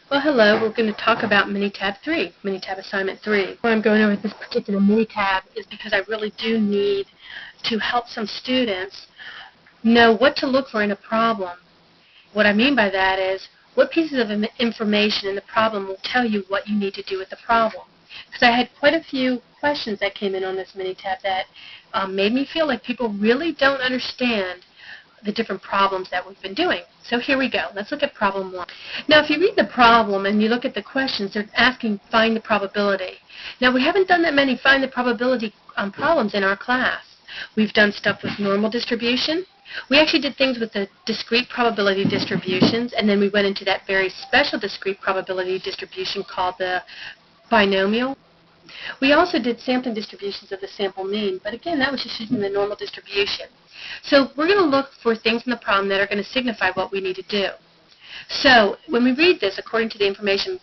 Well, hello. We're going to talk about MINITAB 3, MINITAB Assignment 3. Why I'm going over this particular MINITAB is because I really do need to help some students know what to look for in a problem. What I mean by that is what pieces of information in the problem will tell you what you need to do with the problem. Because I had quite a few questions that came in on this MINITAB that made me feel like people really don't understand the different problems that we've been doing. So here we go. Let's look at problem 1. Now, if you read the problem and you look at the questions, they're asking find the probability. Now, we haven't done that many find the probability problems in our class. We've done stuff with normal distribution. We actually did things with the discrete probability distributions, and then we went into that very special discrete probability distribution called the binomial. We also did sampling distributions of the sample mean, but again, that was just using the normal distribution. So we're going to look for things in the problem that are going to signify what we need to do. So when we read this, according to the information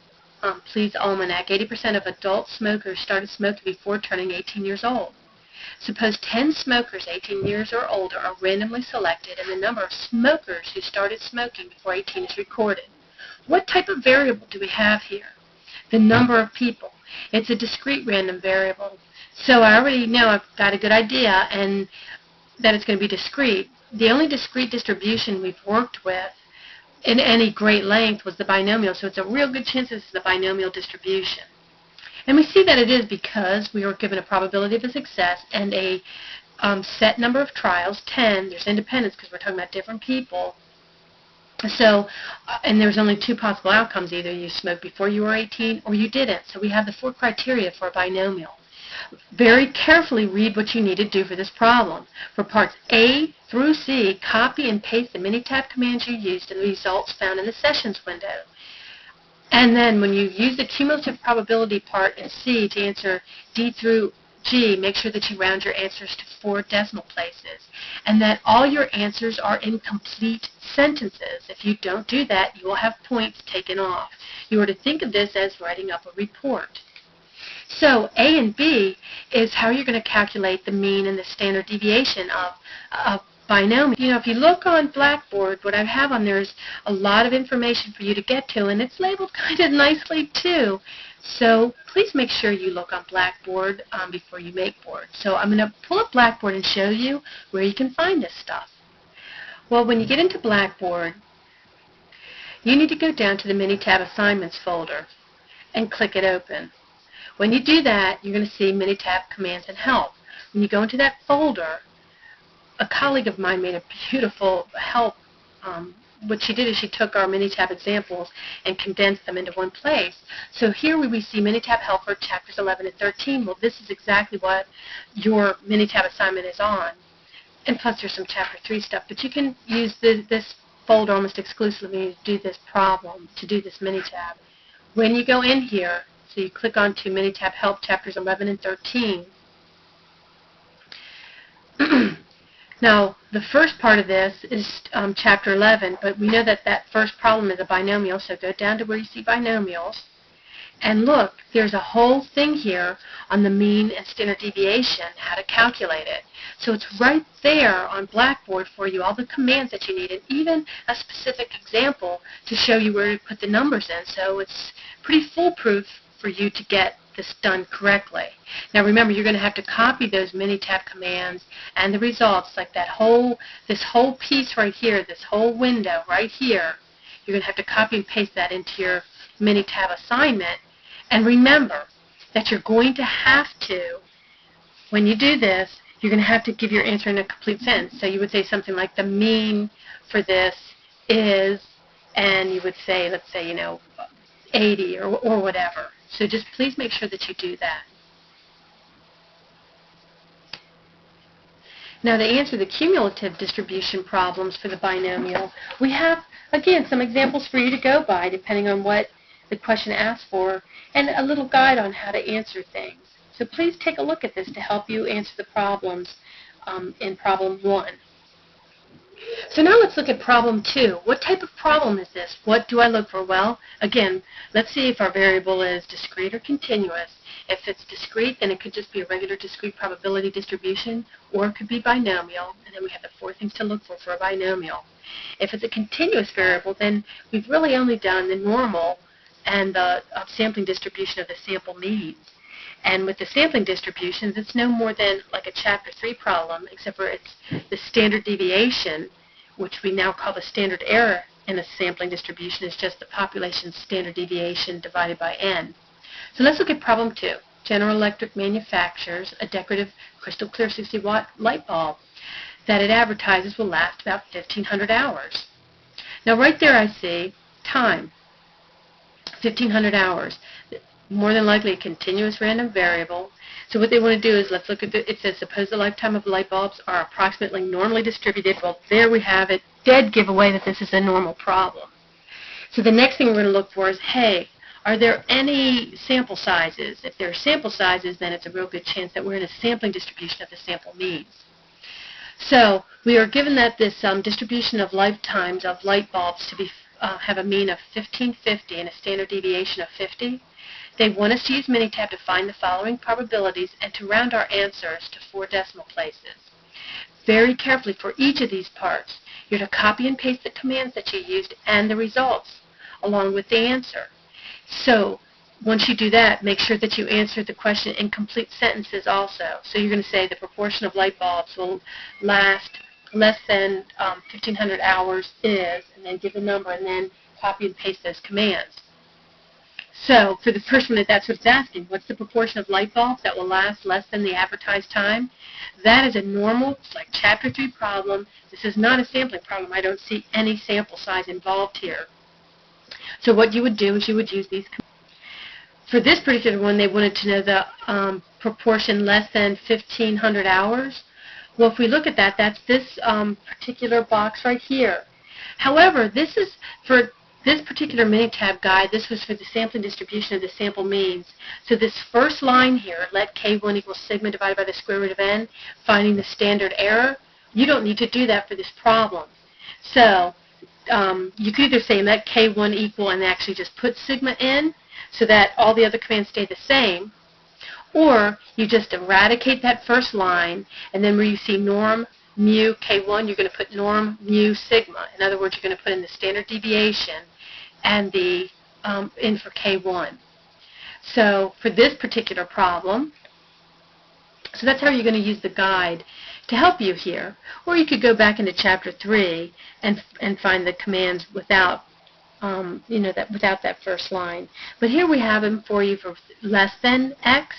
Please Almanac, 80% of adult smokers started smoking before turning 18 years old. Suppose 10 smokers 18 years or older are randomly selected and the number of smokers who started smoking before 18 is recorded. What type of variable do we have here? The number of people. It's a discrete random variable. So I already know I've got a good idea and that it's going to be discrete. The only discrete distribution we've worked with in any great length was the binomial, so it's a real good chance this is the binomial distribution. And we see that it is because we were given a probability of a success and a set number of trials, 10. There's independence because we're talking about different people. So, and there's only 2 possible outcomes. Either you smoked before you were 18 or you didn't. So we have the 4 criteria for a binomial. Very carefully read what you need to do for this problem. For parts A through C, copy and paste the MINITAB commands you used and the results found in the sessions window. And then when you use the cumulative probability part in C to answer D through G, make sure that you round your answers to 4 decimal places and that all your answers are in complete sentences. If you don't do that, you will have points taken off. You are to think of this as writing up a report. So A and B is how you're going to calculate the mean and the standard deviation of a binomial. You know, if you look on Blackboard, what I have on there is a lot of information for you to get to, and it's labeled kind of nicely too. So please make sure you look on Blackboard before you make board. So I'm going to pull up Blackboard and show you where you can find this stuff. Well, when you get into Blackboard, you need to go down to the MINITAB Assignments folder and click it open. When you do that, you're going to see MINITAB Commands and Help. When you go into that folder, a colleague of mine made a beautiful help. What she did is she took our MINITAB examples and condensed them into one place. So here we see MINITAB Help for Chapters 11 and 13. Well, this is exactly what your MINITAB assignment is on. And plus there's some Chapter 3 stuff. But you can use this folder almost exclusively to do this problem, to do this MINITAB. When you go in here, so you click on to MINITAB Help Chapters 11 and 13. Now, the first part of this is Chapter 11, but we know that that first problem is a binomial, so go down to where you see binomials. And look, there's a whole thing here on the mean and standard deviation, how to calculate it. So it's right there on Blackboard for you, all the commands that you need, and even a specific example to show you where to put the numbers in. So it's pretty foolproof for you to get this done correctly. Now remember, you're going to have to copy those MINITAB commands and the results, like this whole piece right here, this whole window right here. You're going to have to copy and paste that into your MINITAB assignment. And remember that you're going to have to, when you do this, you're going to have to give your answer in a complete sentence. So you would say something like the mean for this is, and you would say, let's say, 80 or whatever. So just please make sure that you do that. Now to answer the cumulative distribution problems for the binomial, we have, again, some examples for you to go by depending on what the question asks for, and a little guide on how to answer things. So please take a look at this to help you answer the problems in problem 1. So now let's look at problem 2. What type of problem is this? What do I look for? Well, again, let's see if our variable is discrete or continuous. If it's discrete, then it could just be a regular discrete probability distribution, or it could be binomial, and then we have the 4 things to look for a binomial. If it's a continuous variable, then we've really only done the normal and the sampling distribution of the sample means. And with the sampling distributions, it's no more than like a Chapter 3 problem, except for it's the standard deviation, which we now call the standard error in a sampling distribution, is just the population standard deviation divided by n. So let's look at problem 2. General Electric manufactures a decorative crystal clear 60-watt light bulb that it advertises will last about 1,500 hours. Now right there I see time, 1,500 hours. More than likely a continuous random variable. So what they want to do is, let's look at it says suppose the lifetime of light bulbs are approximately normally distributed. Well, there we have it. Dead giveaway that this is a normal problem. So the next thing we're going to look for is, hey, are there any sample sizes? If there are sample sizes, then it's a real good chance that we're in a sampling distribution of the sample means. So we are given that this distribution of lifetimes of light bulbs to be have a mean of 1550 and a standard deviation of 50. They want us to use MINITAB to find the following probabilities and to round our answers to 4 decimal places. Very carefully for each of these parts, you're to copy and paste the commands that you used and the results along with the answer. So once you do that, make sure that you answer the question in complete sentences also. So you're going to say the proportion of light bulbs will last less than 1,500 hours is, and then give a number, and then copy and paste those commands. So for the first one, that's what it's asking. What's the proportion of light bulbs that will last less than the advertised time? That is a normal, like Chapter 3 problem. This is not a sampling problem. I don't see any sample size involved here. So what you would do is you would use these commands. For this particular one, they wanted to know the proportion less than 1,500 hours. Well, if we look at that, that's this particular box right here. However, this is for this particular MINITAB guide, this was for the sampling distribution of the sample means. So this first line here, let K1 equal sigma divided by the square root of n, finding the standard error, you don't need to do that for this problem. So you could either say let K1 equal and actually just put sigma in so that all the other commands stay the same, or you just eradicate that first line, and then where you see norm mu K1, you're going to put norm mu sigma. In other words, you're going to put in the standard deviation and the in for K1. So for this particular problem, so that's how you're going to use the guide to help you here. Or you could go back into Chapter 3 and find the commands without without that first line. But here we have them for you for less than x.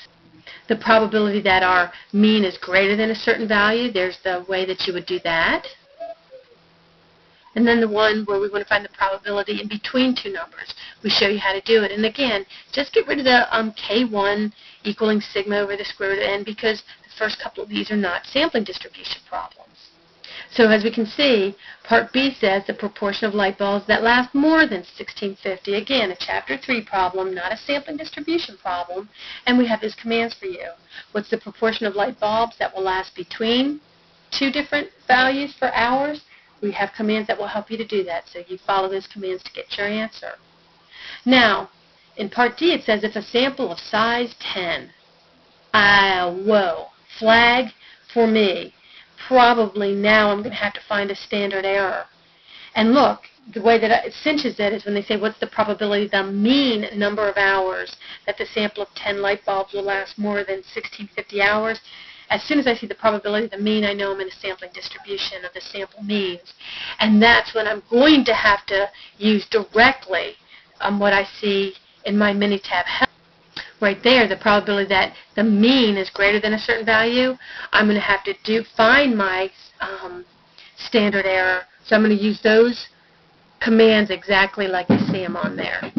The probability that our mean is greater than a certain value, there's the way that you would do that. And then the one where we want to find the probability in between two numbers. We show you how to do it. And again, just get rid of the K1 equaling sigma over the square root of n, because the first couple of these are not sampling distribution problems. So as we can see, Part B says the proportion of light bulbs that last more than 1650. Again, a Chapter 3 problem, not a sampling distribution problem. And we have those commands for you. What's the proportion of light bulbs that will last between two different values for hours? We have commands that will help you to do that. So you follow those commands to get your answer. Now, in Part D, it says if a sample of size 10. Whoa, flag for me. Probably now I'm going to have to find a standard error. And look, the way that it cinches it is when they say what's the probability, the mean number of hours that the sample of 10 light bulbs will last more than 1650 hours. As soon as I see the probability, the mean, I know I'm in a sampling distribution of the sample means. And that's when I'm going to have to use directly what I see in my MINITAB help. Right there, the probability that the mean is greater than a certain value, I'm going to have to find my standard error. So I'm going to use those commands exactly like you see them on there.